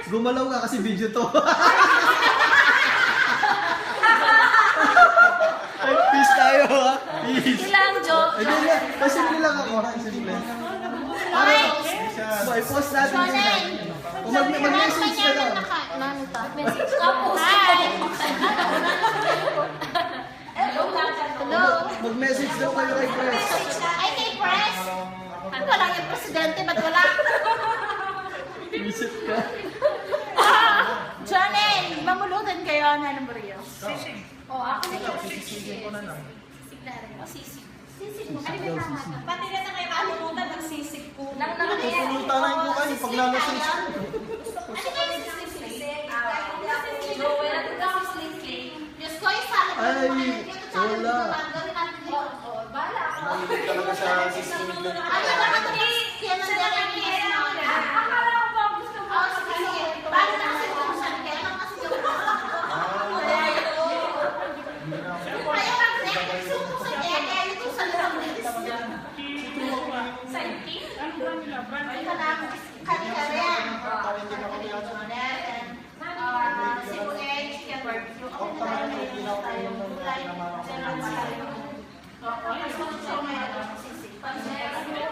Gumalaw ka kasi video to. Ay, peace tayo ha. Peace. Ilang joke. Ay, hindi lang. Pasimple lang ako ha. Simple. Para, i-post natin yun ha. Kung mag-message ka lang. Message ka po. Hello. Mag-message daw kayo kay Press. Ay, kay Press. Ano wala yung presidente? Ba't wala? Visit ka. Johnny, mamulutan kayo na ng Maria. Sisig. Oh, ako na yung sisig. Sisig na rin. Sisig. Sisig mo. Ano ba tama? Pati na na kayo mamulutan ng sisig po. Nang Pulutan ko kayo pag lalasing siya. Ano ba yung sisig? Wala ko kasi sisig. Diyos ko, isa. Ay, wala. Gawin natin dito. Oh, bala ako. Mahilig talaga sa sisig. Ano naman ito? Yan ang darating na. Akala ko ba gusto mo? Oo, sige. Bala na kasi kung saan. Kaya lang kasi yung ayaw lang siya. Sumo sa kaya. Kaya ito sa lang. Sa itim? Ano ba nila? Ito lang. Kanina rin. Cebu Edge. Kaya barbecue. Ako na tayo. Tayo.